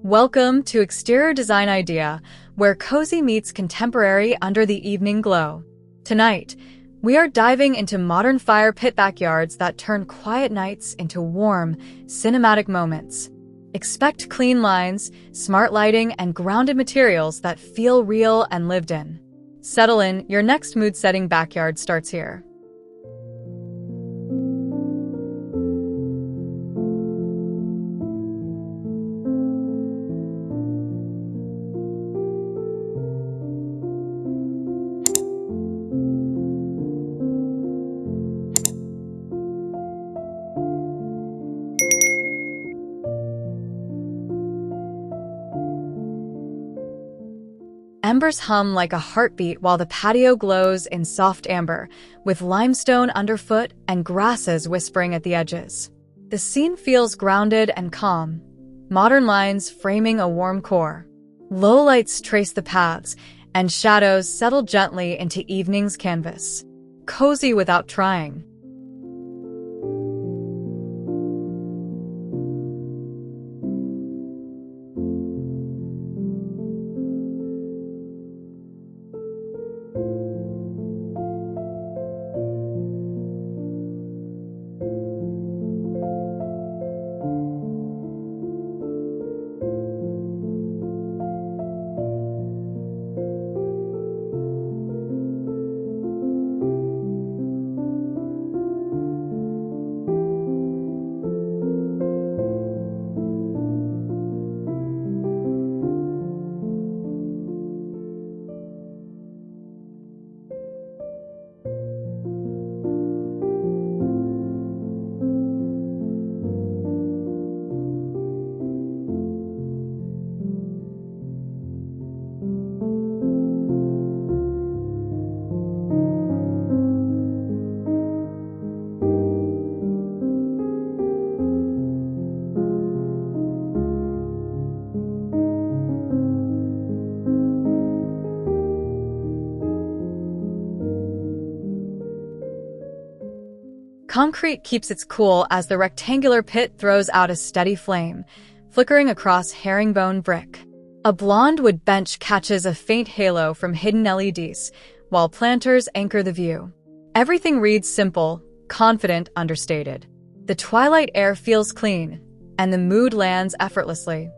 Welcome to Exterior Design Idea, where cozy meets contemporary under the evening glow. Tonight, we are diving into modern fire pit backyards that turn quiet nights into warm, cinematic moments. Expect clean lines, smart lighting, and grounded materials that feel real and lived in. Settle in, your next mood-setting backyard starts here. Embers hum like a heartbeat while the patio glows in soft amber, with limestone underfoot and grasses whispering at the edges. The scene feels grounded and calm, modern lines framing a warm core. Low lights trace the paths, and shadows settle gently into evening's canvas. Cozy without trying. Concrete keeps its cool as the rectangular pit throws out a steady flame, flickering across herringbone brick. A blonde wood bench catches a faint halo from hidden LEDs, while planters anchor the view. Everything reads simple, confident, understated. The twilight air feels clean, and the mood lands effortlessly.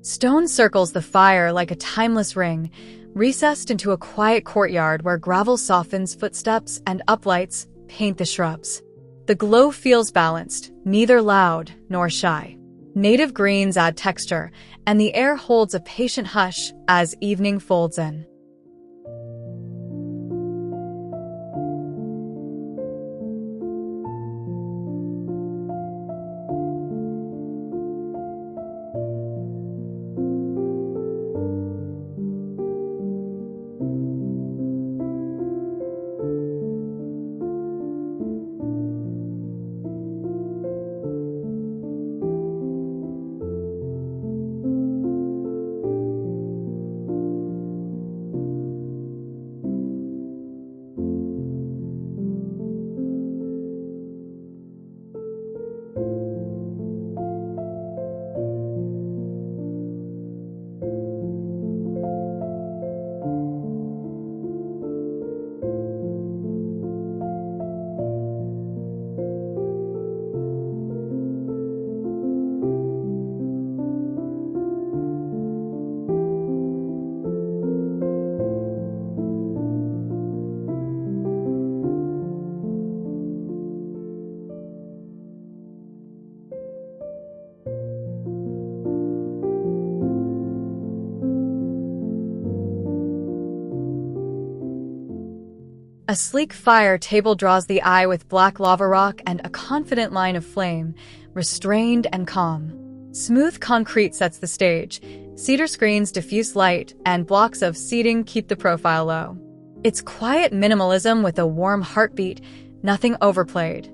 Stone circles the fire like a timeless ring, recessed into a quiet courtyard where gravel softens footsteps and uplights paint the shrubs. The glow feels balanced, neither loud nor shy. Native greens add texture, and the air holds a patient hush as evening folds in. A sleek fire table draws the eye with black lava rock and a confident line of flame, restrained and calm. Smooth concrete sets the stage. Cedar screens diffuse light, and blocks of seating keep the profile low. It's quiet minimalism with a warm heartbeat, nothing overplayed.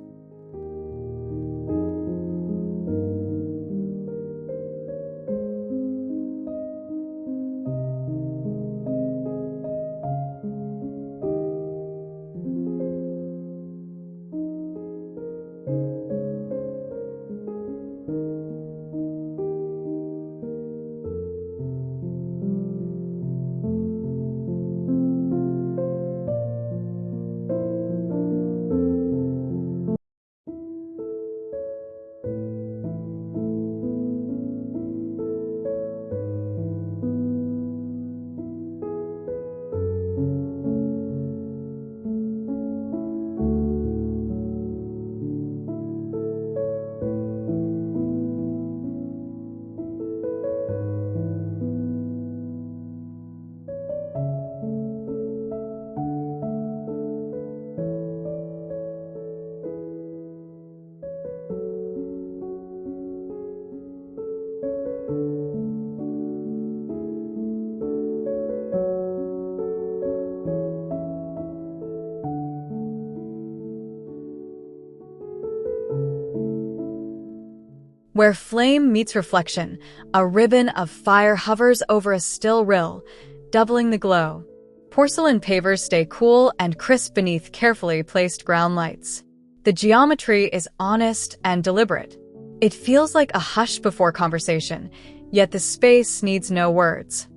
Where flame meets reflection, a ribbon of fire hovers over a still rill, doubling the glow. Porcelain pavers stay cool and crisp beneath carefully placed ground lights. The geometry is honest and deliberate. It feels like a hush before conversation, yet the space needs no words.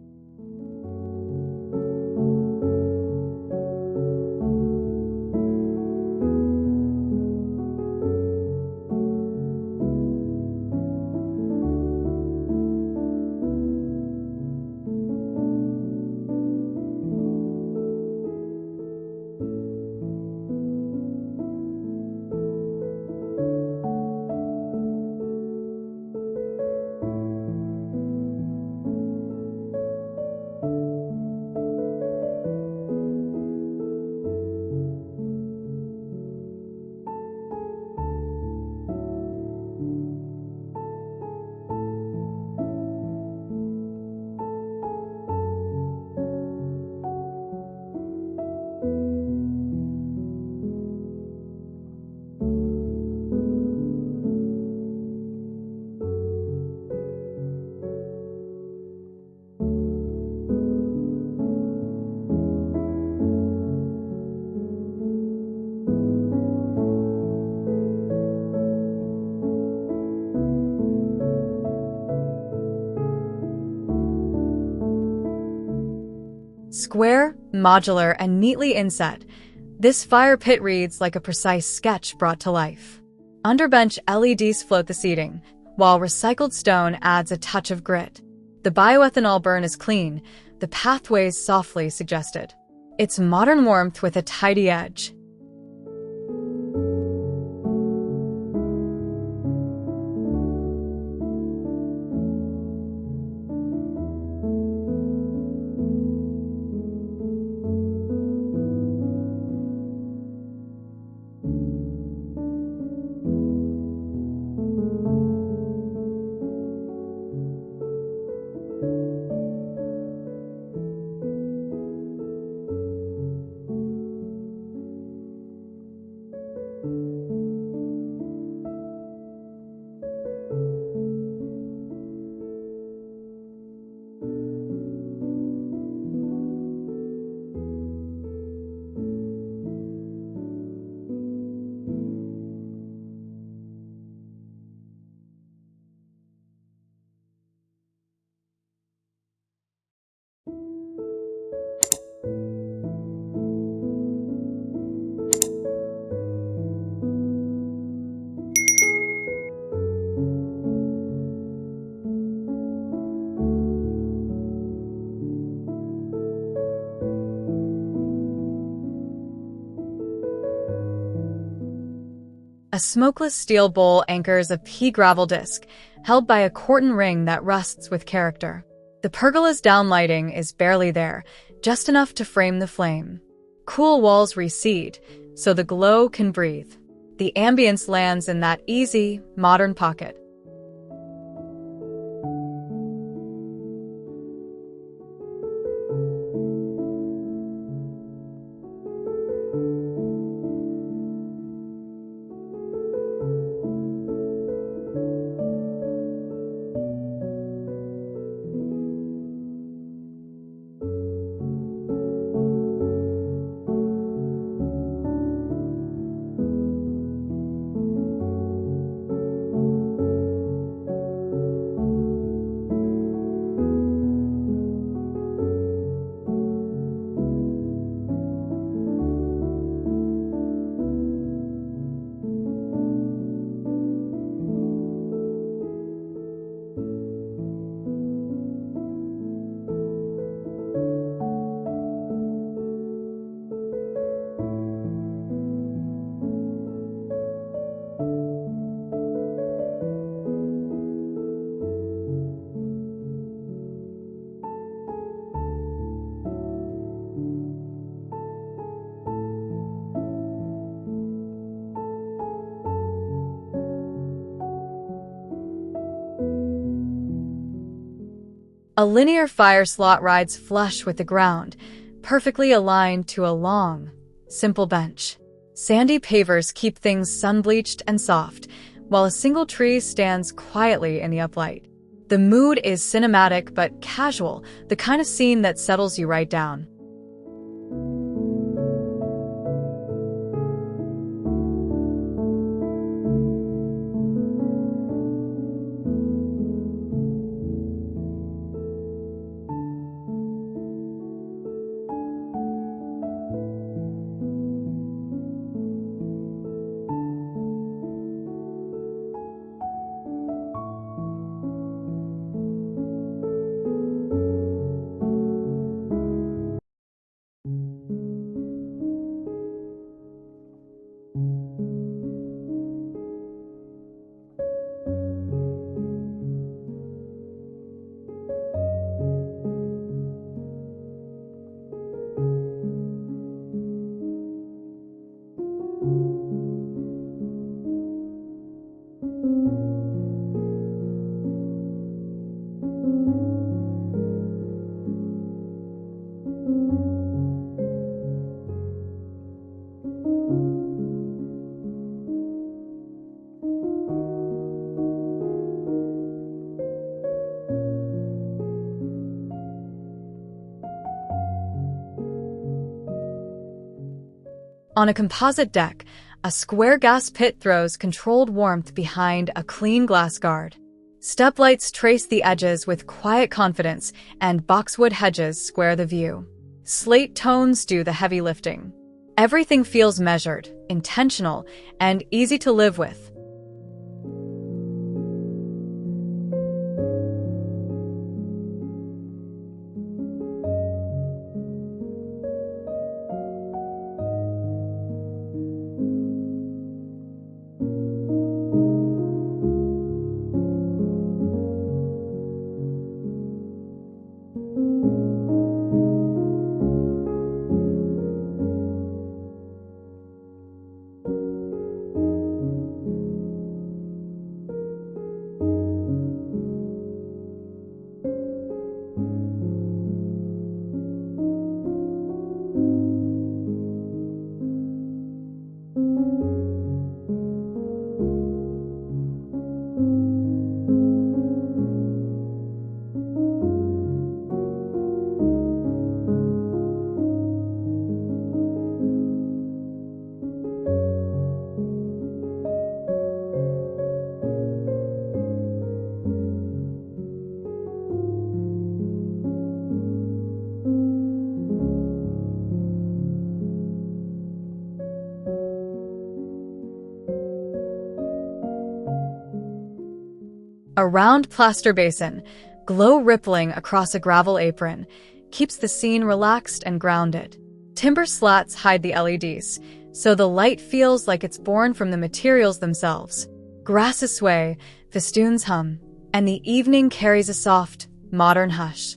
Square, modular, and neatly inset, this fire pit reads like a precise sketch brought to life. Underbench LEDs float the seating, while recycled stone adds a touch of grit. The bioethanol burn is clean, the pathways softly suggested. It's modern warmth with a tidy edge. A smokeless steel bowl anchors a pea gravel disc, held by a Corten ring that rusts with character. The pergola's downlighting is barely there, just enough to frame the flame. Cool walls recede, so the glow can breathe. The ambience lands in that easy, modern pocket. A linear fire slot rides flush with the ground, perfectly aligned to a long, simple bench. Sandy pavers keep things sun-bleached and soft, while a single tree stands quietly in the uplight. The mood is cinematic but casual, the kind of scene that settles you right down. On a composite deck, a square gas pit throws controlled warmth behind a clean glass guard. Step lights trace the edges with quiet confidence, and boxwood hedges square the view. Slate tones do the heavy lifting. Everything feels measured, intentional, and easy to live with. A round plaster basin, glow rippling across a gravel apron, keeps the scene relaxed and grounded. Timber slats hide the LEDs, so the light feels like it's born from the materials themselves. Grasses sway, festoons hum, and the evening carries a soft, modern hush.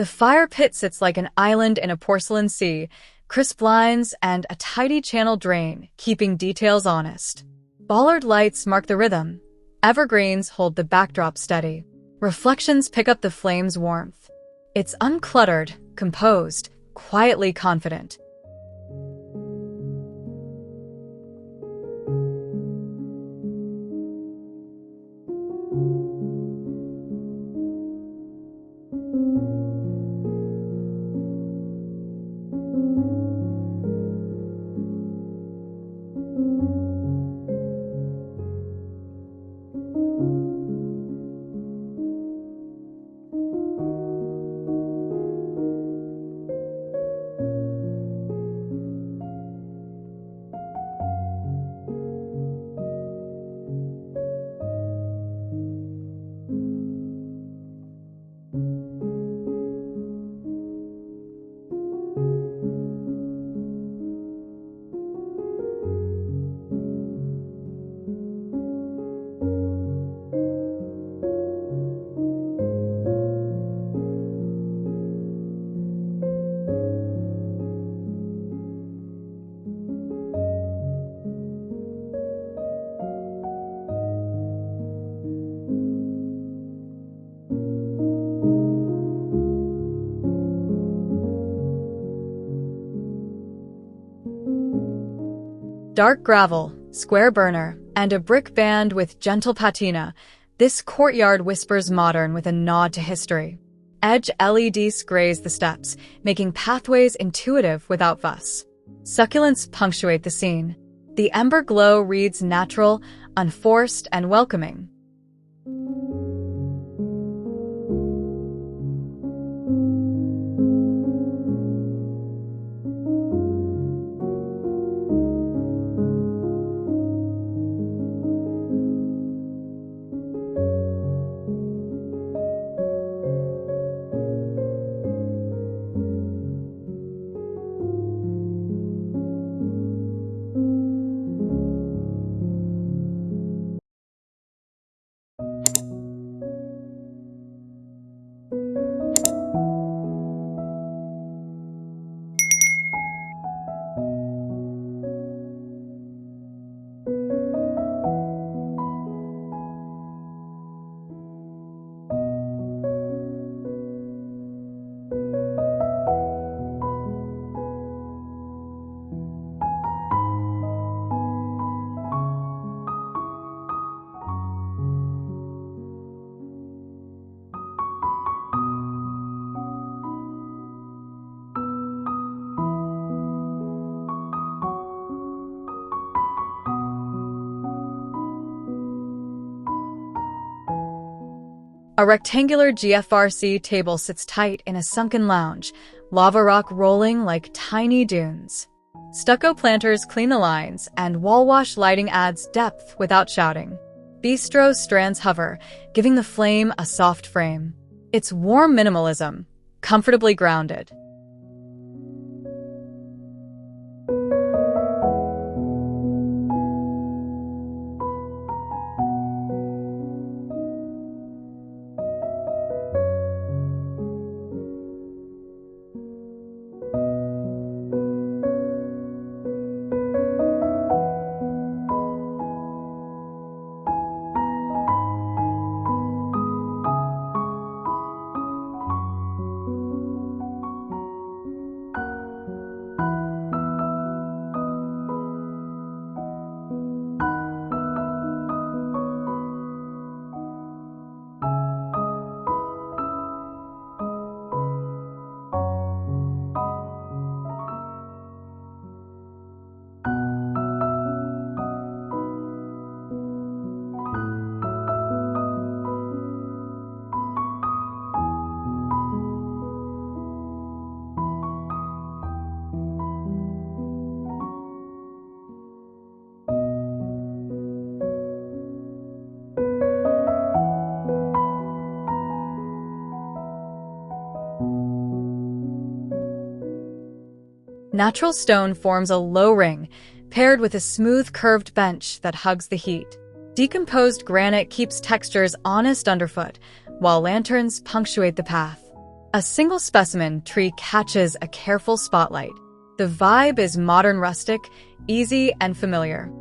The fire pit sits like an island in a porcelain sea, crisp lines and a tidy channel drain, keeping details honest. Bollard lights mark the rhythm. Evergreens hold the backdrop steady. Reflections pick up the flame's warmth. It's uncluttered, composed, quietly confident. Dark gravel, square burner, and a brick band with gentle patina, this courtyard whispers modern with a nod to history. Edge LEDs graze the steps, making pathways intuitive without fuss. Succulents punctuate the scene. The ember glow reads natural, unforced, and welcoming. A rectangular GFRC table sits tight in a sunken lounge, lava rock rolling like tiny dunes. Stucco planters clean the lines, and wall wash lighting adds depth without shouting. Bistro strands hover, giving the flame a soft frame. It's warm minimalism, comfortably grounded. Natural stone forms a low ring, paired with a smooth curved bench that hugs the heat. Decomposed granite keeps textures honest underfoot, while lanterns punctuate the path. A single specimen tree catches a careful spotlight. The vibe is modern rustic, easy and familiar.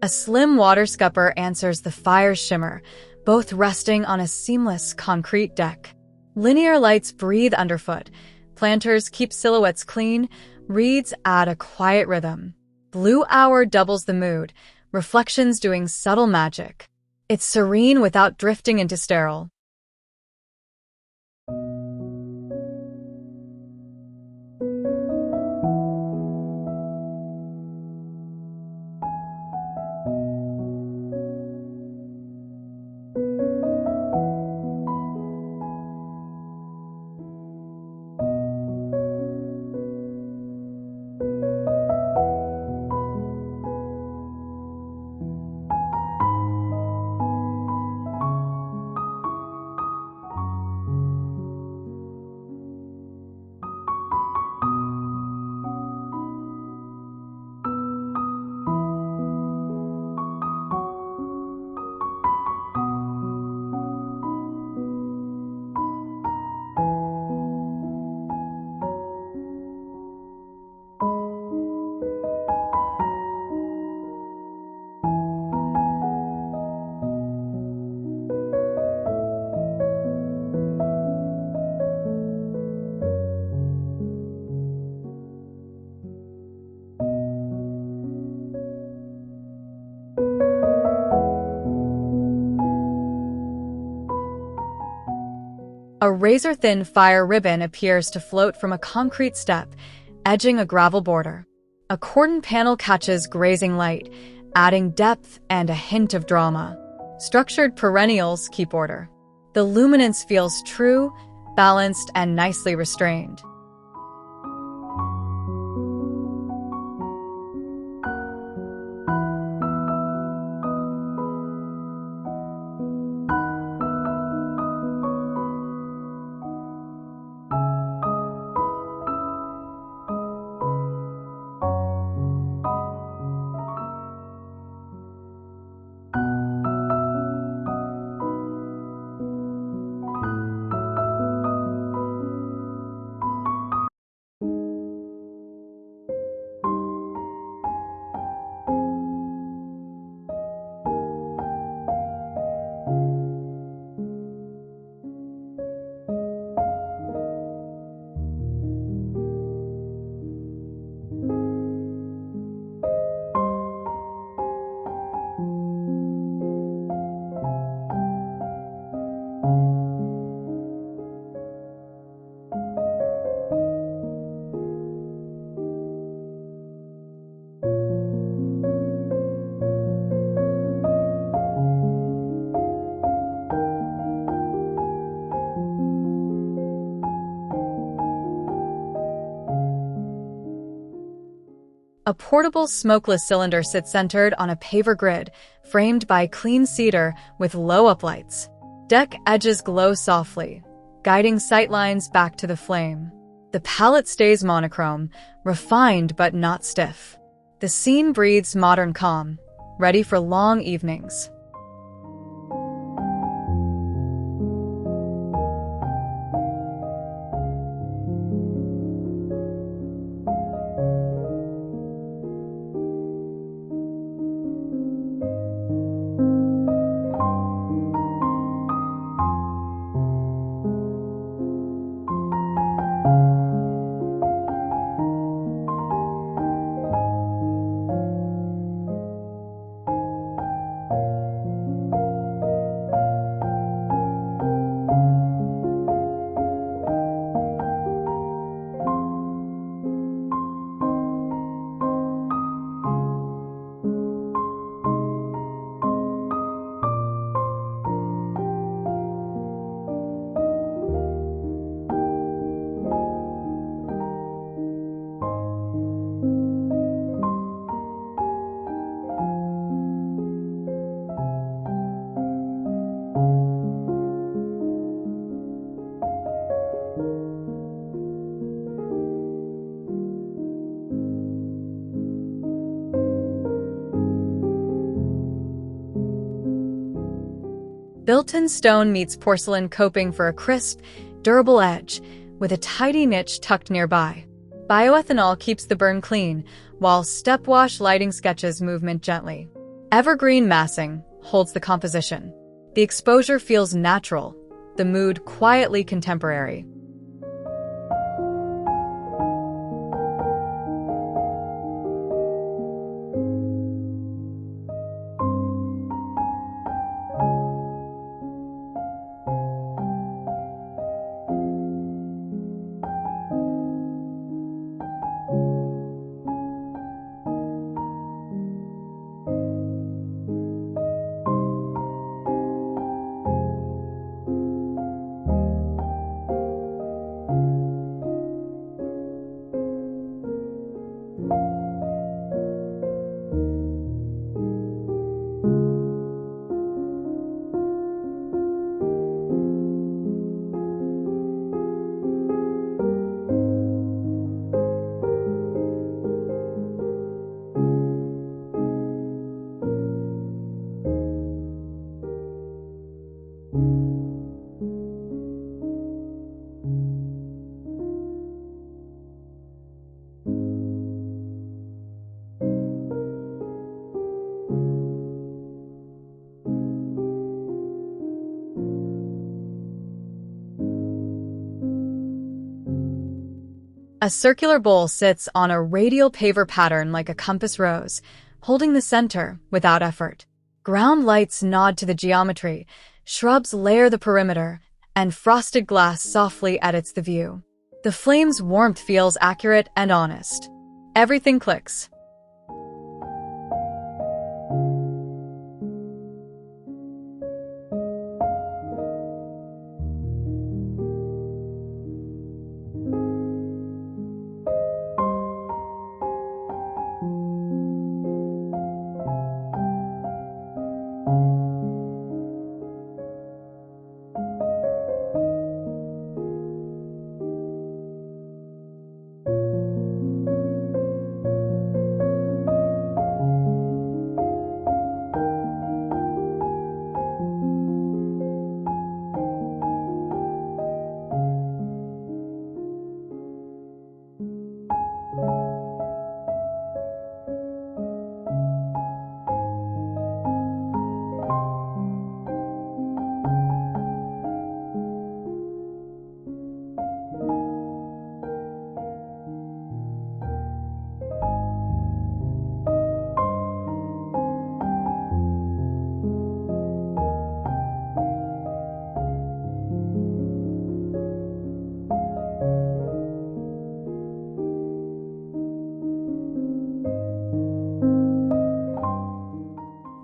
A slim water scupper answers the fire's shimmer, both resting on a seamless concrete deck. Linear lights breathe underfoot. Planters keep silhouettes clean. Reeds add a quiet rhythm. Blue hour doubles the mood, reflections doing subtle magic. It's serene without drifting into sterile. A razor-thin fire ribbon appears to float from a concrete step, edging a gravel border. A cordon panel catches grazing light, adding depth and a hint of drama. Structured perennials keep order. The luminance feels true, balanced, and nicely restrained. A portable smokeless cylinder sits centered on a paver grid, framed by clean cedar with low uplights. Deck edges glow softly, guiding sightlines back to the flame. The palette stays monochrome, refined but not stiff. The scene breathes modern calm, ready for long evenings. Built-in stone meets porcelain coping for a crisp, durable edge, with a tidy niche tucked nearby. Bioethanol keeps the burn clean, while step-wash lighting sketches movement gently. Evergreen massing holds the composition. The exposure feels natural, the mood quietly contemporary. A circular bowl sits on a radial paver pattern like a compass rose, holding the center without effort. Ground lights nod to the geometry, shrubs layer the perimeter, and frosted glass softly edits the view. The flame's warmth feels accurate and honest. Everything clicks.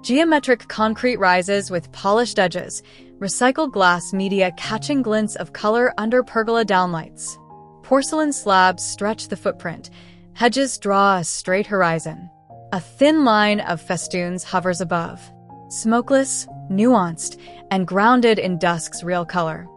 Geometric concrete rises with polished edges, recycled glass media catching glints of color under pergola downlights. Porcelain slabs stretch the footprint, hedges draw a straight horizon. A thin line of festoons hovers above, smokeless, nuanced, and grounded in dusk's real color.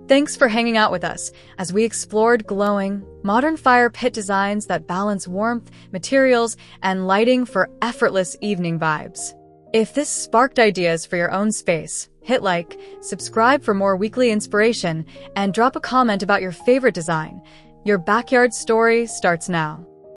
Thanks for hanging out with us as we explored glowing, modern fire pit designs that balance warmth, materials, and lighting for effortless evening vibes. If this sparked ideas for your own space, hit like, subscribe for more weekly inspiration, and drop a comment about your favorite design. Your backyard story starts now.